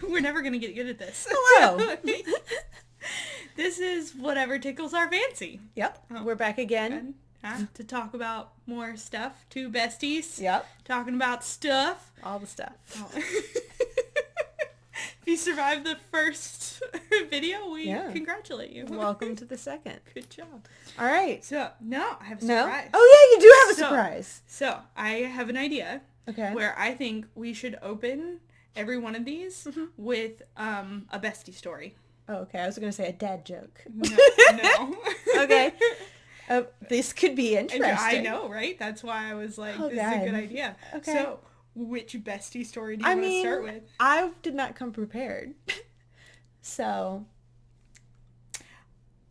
We're never going to get good at this. Hello. This is Whatever Tickles Our Fancy. Yep. We're back again. To talk about more stuff. Two besties. Yep. Talking about stuff. All the stuff. Oh. If you survived the first video, we congratulate you. Welcome to the second. Good job. All right. So, no, I have a surprise. Oh, yeah, you do have a surprise. So, I have an idea. Okay. Where I think we should open every one of these with a bestie story. Oh, okay. I was going to say a dad joke. No. Okay. This could be interesting. I know, right? That's why I was like, this is a good idea. Okay. So, which bestie story do you want to start with? I did not come prepared. So.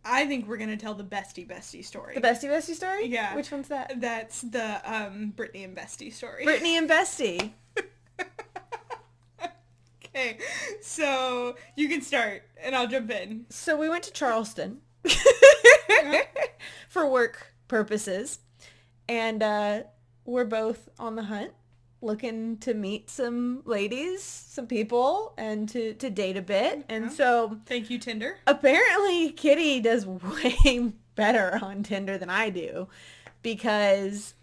I think we're going to tell the bestie story. The bestie story? Yeah. Which one's that? That's the Brittany and Bestie story. Brittany and Bestie. Okay. So, you can start, and I'll jump in. So, we went to Charleston for work purposes, and we're both on the hunt, looking to meet some ladies, some people, and to date a bit. And so... Thank you, Tinder. Apparently, Kitty does way better on Tinder than I do, because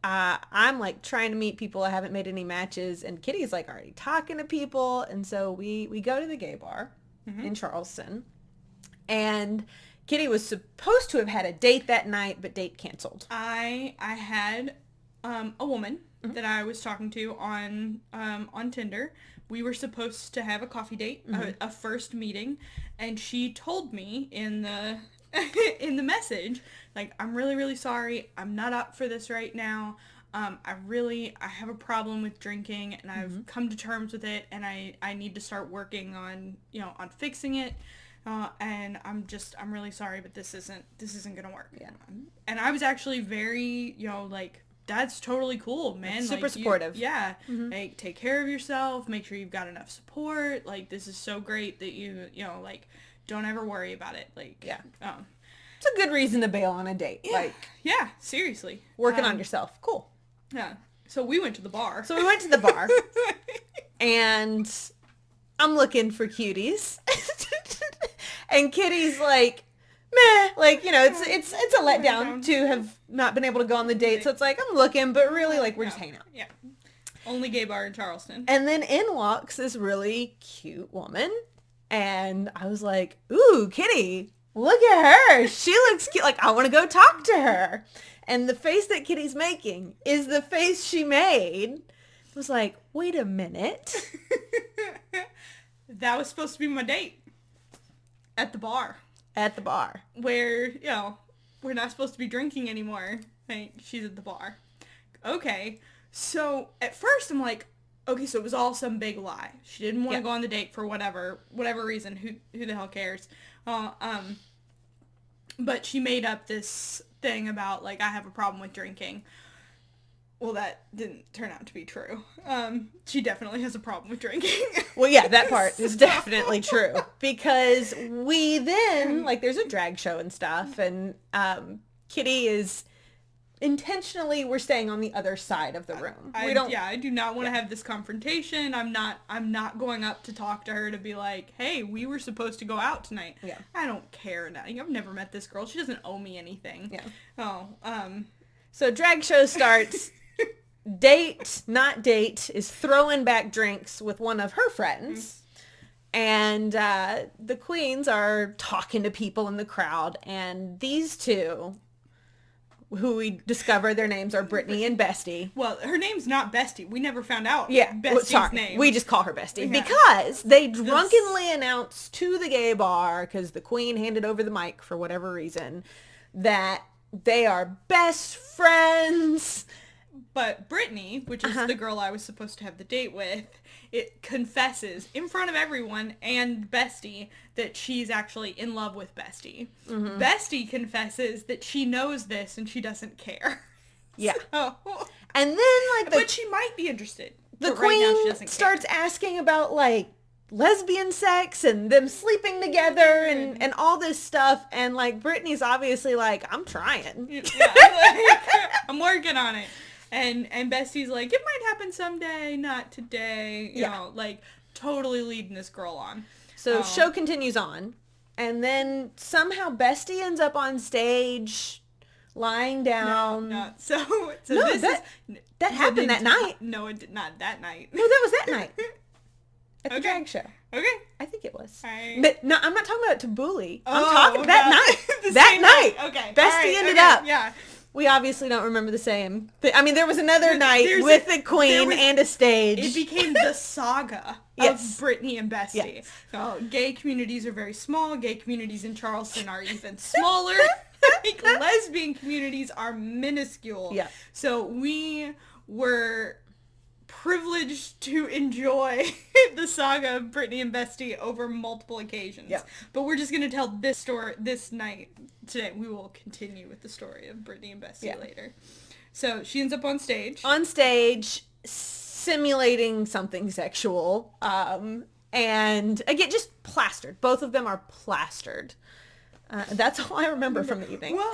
I'm like trying to meet people. I haven't made any matches, and Kitty's like already talking to people. And so we go to the gay bar in Charleston, and Kitty was supposed to have had a date that night, but date canceled. I had a woman that I was talking to on Tinder. We were supposed to have a coffee date, a first meeting, and she told me in the in the message, like, I'm really, really sorry. I'm not up for this right now. I have a problem with drinking, and I've come to terms with it, and I need to start working on, on fixing it. And I'm really sorry, but this isn't gonna work. Yeah. And I was actually very, like, that's totally cool, man. Super like, supportive. Like, take care of yourself, make sure you've got enough support. Like, this is so great that you like, don't ever worry about it. Like, it's a good reason to bail on a date. Yeah. Like, yeah, seriously. Working on yourself. Cool. Yeah. So we went to the bar. And I'm looking for cuties. And Kitty's like, meh, like, it's a letdown to have not been able to go on the date. So it's like, I'm looking, but really, like, we're just hanging out. Yeah. Only gay bar in Charleston. And then in walks this really cute woman. And I was like, ooh, Kitty, look at her. She looks cute. Like, I want to go talk to her. And the face that Kitty's making is the face she made. I was like, wait a minute. That was supposed to be my date. At the bar. Where, we're not supposed to be drinking anymore. Like, she's at the bar. Okay. So, at first I'm like, okay, so it was all some big lie. She didn't want to go on the date for whatever reason. Who the hell cares? But she made up this thing about, like, I have a problem with drinking. Well, that didn't turn out to be true. She definitely has a problem with drinking. Well, yeah, that part is definitely true. Because we then, like, there's a drag show and stuff, and Kitty is... Intentionally, we're staying on the other side of the room. I do not want to have this confrontation. I'm not going up to talk to her to be like, hey, we were supposed to go out tonight. Yeah. I don't care now. I've never met this girl. She doesn't owe me anything. Yeah. So drag show starts. Date, not date, is throwing back drinks with one of her friends. And the queens are talking to people in the crowd. And these two... who we discover their names are Brittany and Bestie. Well, her name's not Bestie. We never found out Bestie's name. We just call her Bestie. Yeah. Because they drunkenly announced to the gay bar, because the queen handed over the mic for whatever reason, that they are best friends. But Brittany, which is the girl I was supposed to have the date with, it confesses in front of everyone and Bestie that she's actually in love with Bestie. Bestie confesses that she knows this and she doesn't care. Yeah. So, and then, like, but she might be interested. The queen right now starts asking about, like, lesbian sex and them sleeping together and all this stuff. And, like, Brittany's obviously like, I'm trying. Yeah, like, I'm working on it. And Bestie's like, it might happen someday, not today. You know, like, totally leading this girl on. So show continues on, and then somehow Bestie ends up on stage, lying down. No. So No, this that happened that night. No, it did not that night. No, that was that night. At the drag show. Okay. I think it was. Right. But no, I'm not talking about Tabbouleh. I'm Oh, talking that night. That night. Okay. Bestie ended up. Yeah. We obviously don't remember the same. I mean, there was another night with a queen and a stage. It became the saga of Brittany and Bestie. Yes. So, gay communities are very small. Gay communities in Charleston are even smaller. Like, lesbian communities are minuscule. Yeah. So we were privileged to enjoy the saga of Brittany and Bestie over multiple occasions. Yeah. But we're just going to tell this story this night. Today we will continue with the story of Brittany and Bestie later. So she ends up on stage. On stage, simulating something sexual. And again, just plastered. Both of them are plastered. That's all I remember from the evening. Well,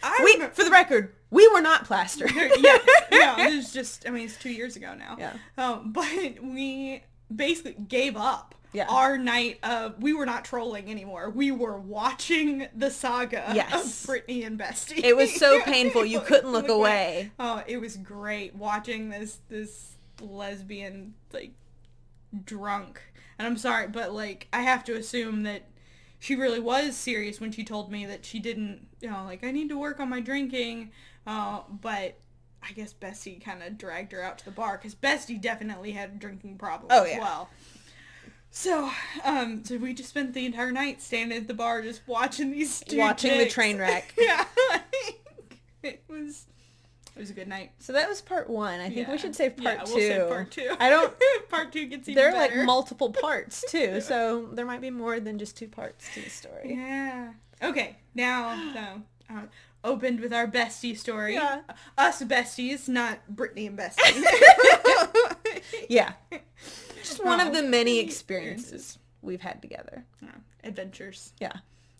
I for the record, we were not plastered. Yeah, it was just, I mean, it's 2 years ago now. Yeah. But we basically gave up Yeah. our night of, we were not trolling anymore. We were watching the saga of Brittany and Bestie. It was so painful. You couldn't look away. Oh, it was great watching this lesbian, like, drunk. And I'm sorry, but, like, I have to assume that she really was serious when she told me that she didn't, like, I need to work on my drinking. But I guess Bestie kind of dragged her out to the bar because Bestie definitely had a drinking problem as well. So, so we just spent the entire night standing at the bar just watching these two Watching chicks. the train wreck. Yeah. It was a good night. So that was part one. I think we should save part two. We'll save part two. I don't... Part two gets even There are better. like multiple parts too, so there might be more than just 2 parts to the story. Yeah. Okay, now, opened with our bestie story. Yeah. Us besties, not Brittany and Bestie. Yeah. Just one of the many experiences we've had together. Adventures. Yeah.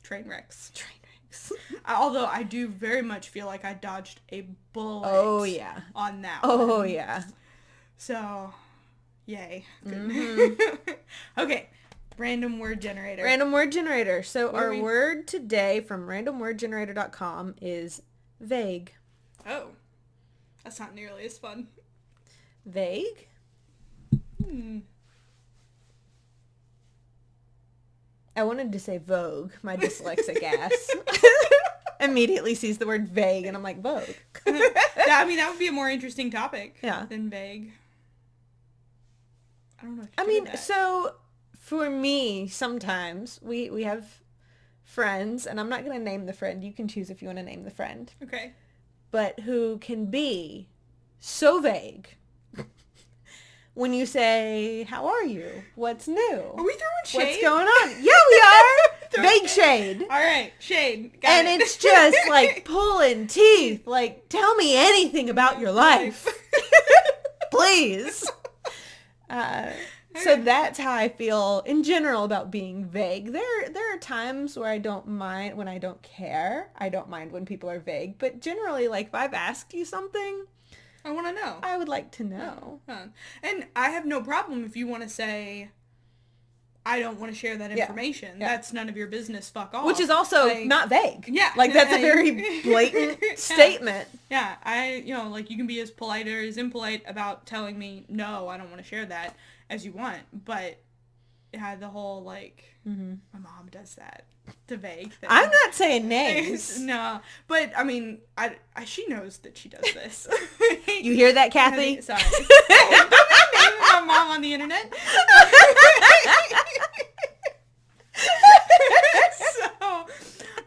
Train wrecks. Train wrecks. Although I do very much feel like I dodged a bullet. Oh, yeah. On that Oh, one. yeah. So, yay. Good. Mm-hmm. Okay. Random word generator. Random word generator. So our word today from randomwordgenerator.com is vague. Oh. That's not nearly as fun. Vague? I wanted to say Vogue, my dyslexic ass. Immediately sees the word vague and I'm like, Vogue. I mean, that would be a more interesting topic than vague. I don't know. I mean, so for me, sometimes we have friends, and I'm not going to name the friend. You can choose if you want to name the friend. Okay. But who can be so vague when you say, how are you? What's new? Are we throwing shade? What's going on? Yeah, we are. Vague shade. All right, shade. Got and it. It's just like pulling teeth. Like, tell me anything about your life. Please. So that's how I feel in general about being vague. There are times where I don't mind when I don't care. I don't mind when people are vague. But generally, like, if I've asked you something, I want to know. I would like to know. And I have no problem if you want to say, I don't want to share that information. Yeah. That's none of your business. Fuck off. Which is also like, not vague. Yeah. Like, that's a very blatant statement. Yeah. Like, you can be as polite or as impolite about telling me, no, I don't want to share that as you want. But the whole, like, my mom does that. The vague thing. I'm not saying names. No. But, I mean, she knows that she does this. You hear that, Kathy? Sorry. Don't name my mom on the internet. But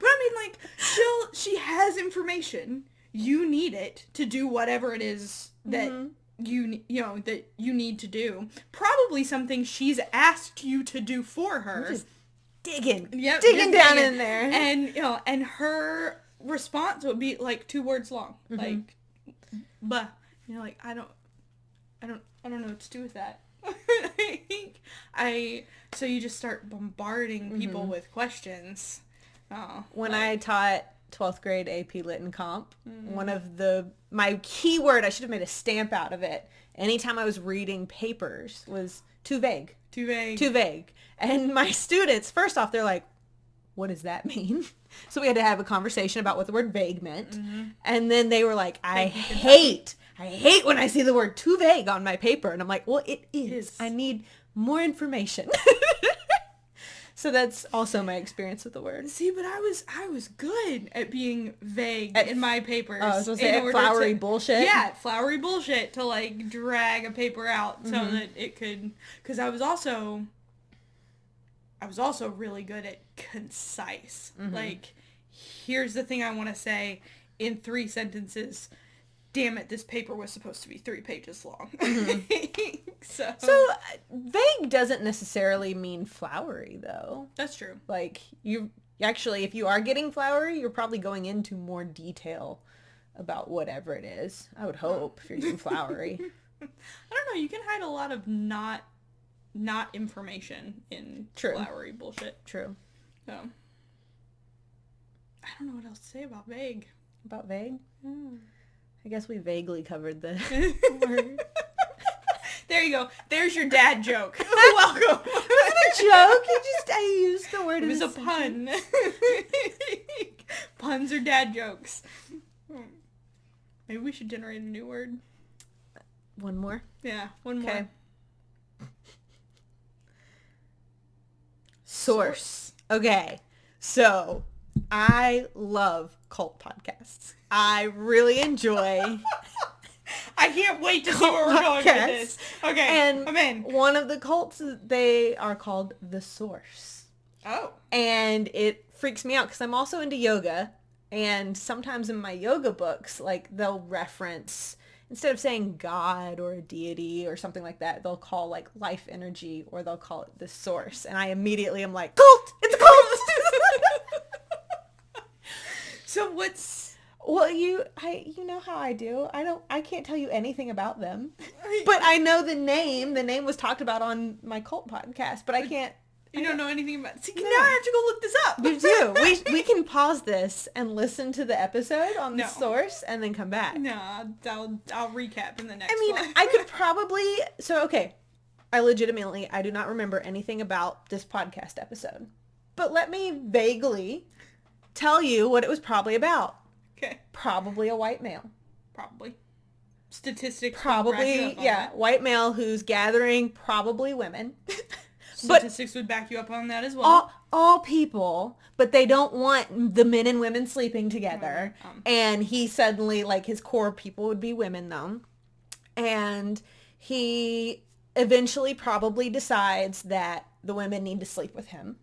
I mean, like, she has information. You need it to do whatever it is that that you need to do. Probably something she's asked you to do for her. Just digging Digging down in there. And and her response would be like 2 words long. Like, but like I don't know what to do with that. So you just start bombarding people with questions. When I taught 12th grade AP Lit and Comp. One of my keyword, I should have made a stamp out of it. Anytime I was reading papers was too vague. Too vague. Too vague. And my students, first off, they're like, what does that mean? So we had to have a conversation about what the word vague meant. Mm-hmm. And then they were like, I hate when I see the word too vague on my paper. And I'm like, well, it is. I need more information. So that's also my experience with the word. See, but I was good at being vague in my papers. Oh, I was going to say flowery bullshit? Yeah, flowery bullshit to like drag a paper out so that it could, because I was also really good at concise. Like, here's the thing I want to say in 3 sentences. Damn it, this paper was supposed to be 3 pages long. So vague doesn't necessarily mean flowery, though. That's true. Like, you actually, if you are getting flowery, you're probably going into more detail about whatever it is. I would hope, if you're getting flowery. I don't know, you can hide a lot of not information in flowery bullshit. True. So, I don't know what else to say about vague. About vague? I guess we vaguely covered the word. There you go. There's your dad joke. Welcome. It wasn't a joke. I used the word. It was a pun. Puns are dad jokes. Maybe we should generate a new word. One more? Yeah, one more. Okay. Source. Okay. So, I love cult podcasts. I really enjoy... I can't wait to see where we're going with this. Okay, and I'm in. One of the cults, they are called The Source. Oh. And it freaks me out because I'm also into yoga. And sometimes in my yoga books, like, they'll reference, instead of saying God or a deity or something like that, they'll call, like, life energy, or they'll call it The Source. And I immediately am like, cult! It's a cult! So what's... Well, you know how I do. I can't tell you anything about them. But I know the name. The name was talked about on my cult podcast, but I can't. You don't know anything about it. See, now I have to go look this up. You do. We can pause this and listen to the episode on The Source and then come back. No, I'll recap in the next one. I could probably... So, okay. I do not remember anything about this podcast episode. But let me vaguely tell you what it was probably about. Okay. Probably a white male. Probably. Statistics. Probably, yeah. White male who's gathering probably women. Statistics would back you up on that as well. All people, but they don't want the men and women sleeping together. And he suddenly, like, his core people would be women, though. And he eventually probably decides that the women need to sleep with him.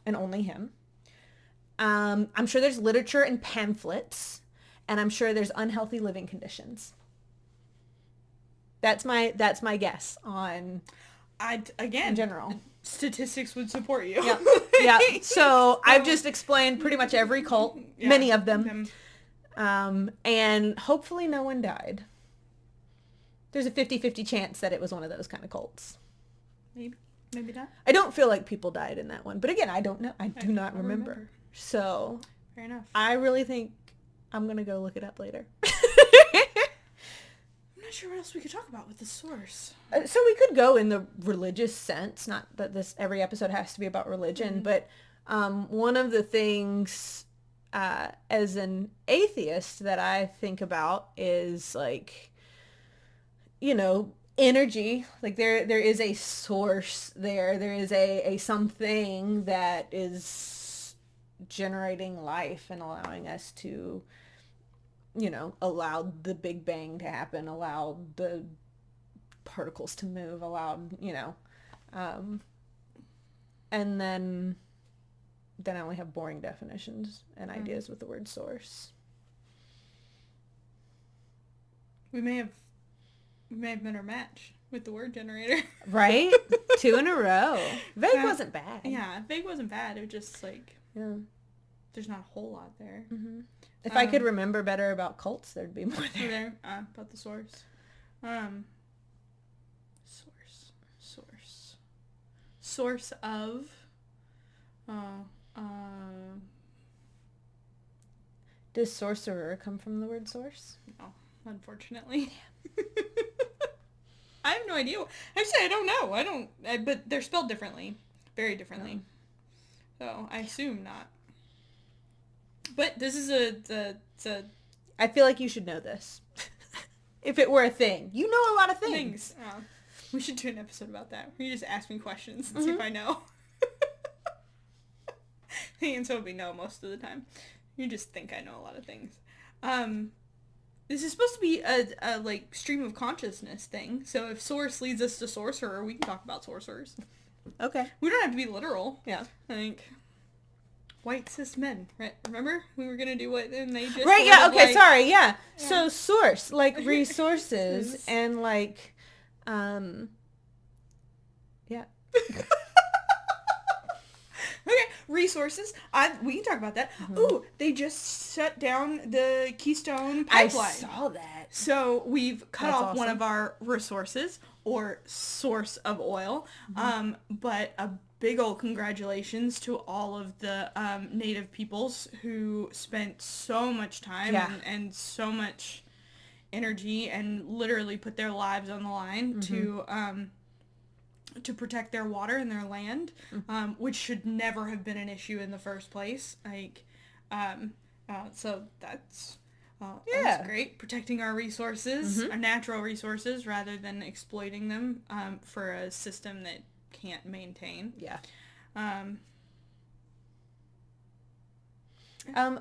And only him. I'm sure there's literature and pamphlets, and I'm sure there's unhealthy living conditions. That's my guess on. In general, statistics would support you. Yeah. So I've just explained pretty much every cult, many of them, and hopefully no one died. There's a 50-50 chance that it was one of those kind of cults. Maybe not. I don't feel like people died in that one, but again, I don't know. I do not remember. So, fair enough. I really think I'm going to go look it up later. I'm not sure what else we could talk about with The Source. So we could go in the religious sense, not that every episode has to be about religion, but one of the things as an atheist that I think about is, like, you know, energy. Like, there is a source there. There is a something that is generating life and allowing us to, you know, allow the Big Bang to happen, allow the particles to move, allowed, you know, and then I only have boring definitions and ideas with the word source. We may have met our match with the word generator. Right? 2 in a row. Vague wasn't bad. Yeah, vague wasn't bad. It was just like, yeah, there's not a whole lot there. Mm-hmm. If I could remember better about cults, there'd be more there. About the source. Source of Does sorcerer come from the word source? No, unfortunately. I have no idea. Actually, I don't know. But they're spelled differently. Very differently. So, I assume not. But this is a I feel like you should know this. If it were a thing. You know a lot of things. Oh. We should do an episode about that. Where you just ask me questions and see if I know. The answer will be no most of the time. You just think I know a lot of things. This is supposed to be a like stream of consciousness thing. So if source leads us to sorcerer, we can talk about sorcerers. Okay. We don't have to be literal. Yeah. Like white cis men, right? Remember we were gonna do what and they just right. Yeah. Okay. like, Sorry. Yeah. So source like resources and like, yeah. Okay, resources. We can talk about that. Mm-hmm. Ooh, they just shut down the Keystone Pipeline. I saw that. So we've cut off one of our resources or source of oil. Mm-hmm. But a big old congratulations to all of the Native peoples who spent so much time and so much energy and literally put their lives on the line to protect their water and their land, which should never have been an issue in the first place. Like, so that's great. Protecting our resources, our natural resources, rather than exploiting them for a system that can't maintain. Yeah.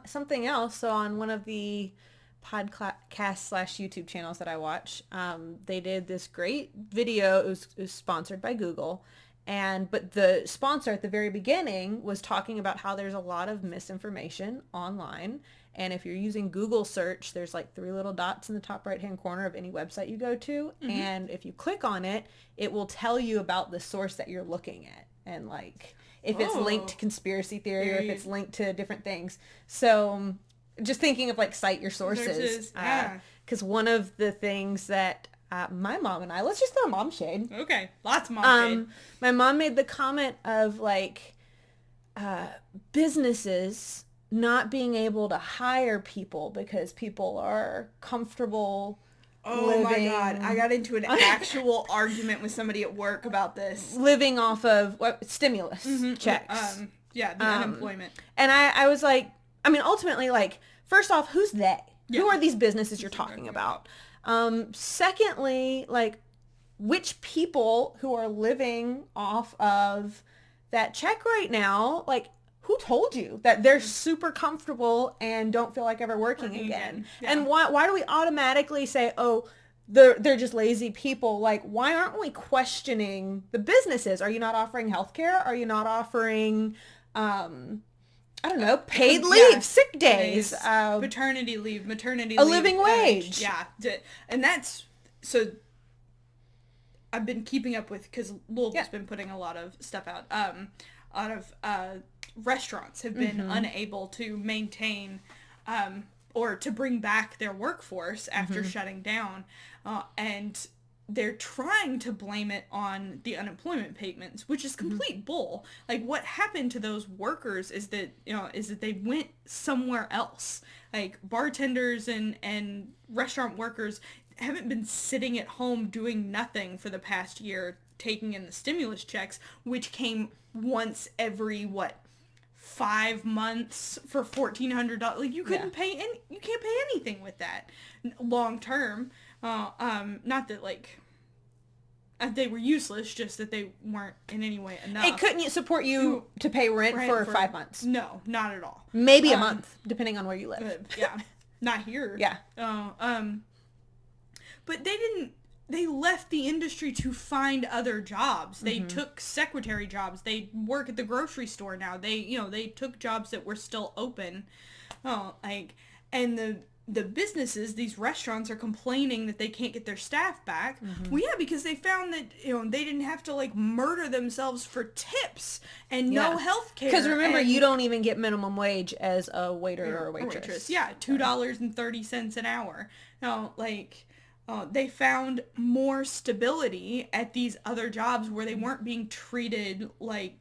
Something else. So on one of the podcast/YouTube channels that I watch, they did this great video. It was sponsored by Google, but the sponsor at the very beginning was talking about how there's a lot of misinformation online, and if you're using Google search, there's like 3 little dots in the top right hand corner of any website you go to, and if you click on it, it will tell you about the source that you're looking at, and like if it's linked to conspiracy theory or if it's linked to different things. So just thinking of like cite your sources. Because one of the things that my mom and I, let's just throw mom shade. Okay, lots of mom shade. My mom made the comment of like businesses not being able to hire people because people are comfortable living. My God. I got into an actual argument with somebody at work about this. Living off of stimulus checks. The unemployment. And I was like, I mean, ultimately, like, first off, who's they? Yeah. Who are these businesses you're talking about? Secondly, like, which people who are living off of that check right now, like, who told you that they're super comfortable and don't feel like ever working again? Yeah. And why do we automatically say, oh, they're just lazy people? Like, why aren't we questioning the businesses? Are you not offering healthcare? Are you not offering, I don't know, paid leave, sick days, paternity leave, maternity leave, a living wage? Yeah. And that's, so I've been keeping up with, because Louisville's been putting a lot of stuff out. A lot of restaurants have been unable to maintain or to bring back their workforce after shutting down, and they're trying to blame it on the unemployment payments, which is complete bull. Like, what happened to those workers is that they went somewhere else. Like, bartenders and restaurant workers haven't been sitting at home doing nothing for the past year, taking in the stimulus checks, which came once every 5 months for $1,400. Like, you couldn't pay you can't pay anything with that long term. Not that like they were useless, just that they weren't in any way enough. It couldn't support you to pay rent for 5 months. No, not at all. Maybe a month, depending on where you live. Yeah, not here. Yeah. But they left the industry to find other jobs. They took secretary jobs. They work at the grocery store now. They took jobs that were still open. And the businesses, these restaurants, are complaining that they can't get their staff back. Well, yeah, because they found that, they didn't have to, like, murder themselves for tips and no health care. Because remember, you don't even get minimum wage as a waiter or a waitress. Yeah, $2.30 an hour. No, like, they found more stability at these other jobs where they weren't being treated like,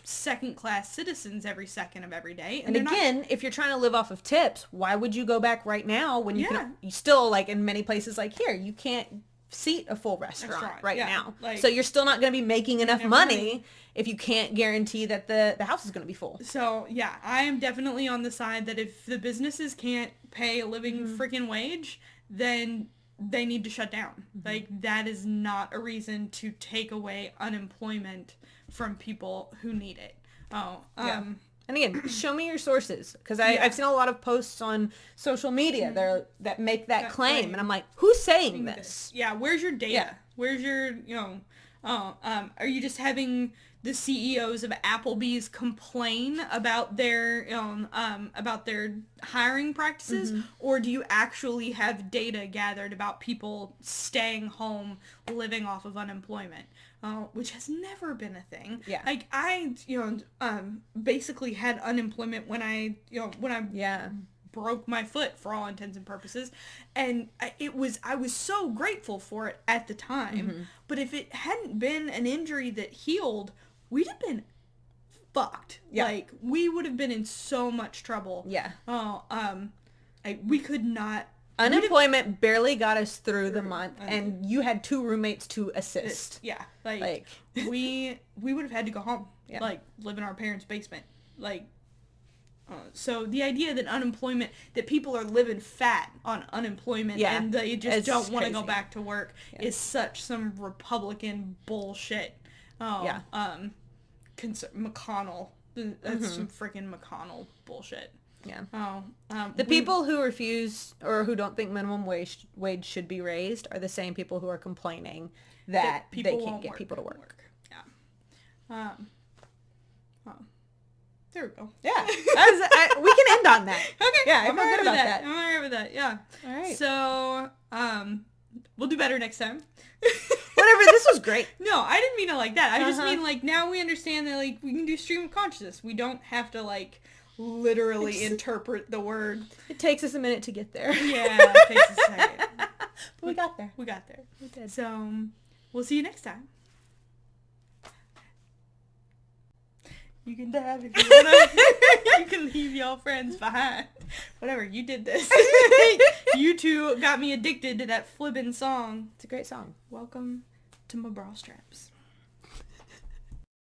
second-class citizens every second of every day. And again, if you're trying to live off of tips, why would you go back right now when you still, like, in many places like here, you can't seat a full restaurant right now. Like, so you're still not going to be making enough money if you can't guarantee that the house is going to be full. So, yeah, I am definitely on the side that if the businesses can't pay a living freaking wage, then they need to shut down. Like, that is not a reason to take away unemployment from people who need it. And again, show me your sources, because I've seen a lot of posts on social media that make that claim, and I'm like, who's saying this? Yeah, where's your data? Yeah. Where's your, are you just having the CEOs of Applebee's complain about their hiring practices, or do you actually have data gathered about people staying home, living off of unemployment? Which has never been a thing. Yeah. Like, I, basically had unemployment when I broke my foot for all intents and purposes. And I was so grateful for it at the time. But if it hadn't been an injury that healed, we'd have been fucked. Yeah. Like, we would have been in so much trouble. Yeah. We could not. Unemployment barely got us through the month, and you had 2 roommates to assist. Yeah, like we would have had to go home, like live in our parents' basement, like. So the idea that that people are living fat on unemployment and they just don't want to go back to work is such some Republican bullshit. McConnell, that's some freaking McConnell bullshit. Yeah. The people who refuse or who don't think minimum wage should be raised are the same people who are complaining that they can't get people to work. Yeah. There we go. Yeah. We can end on that. Okay. Yeah, I feel good about that. I'm alright with that. Yeah. All right. So, we'll do better next time. Whatever. This was great. No, I didn't mean it like that. I just mean, like, now we understand that, like, we can do stream of consciousness. We don't have to, like, literally interpret the word. It takes us a minute to get there. Yeah, it takes us a second. But we got there. We got there. We did. So, we'll see you next time. You can dab if you wanna. You can leave y'all friends behind. Whatever, you did this. You two got me addicted to that flippin' song. It's a great song. Welcome to my bra straps.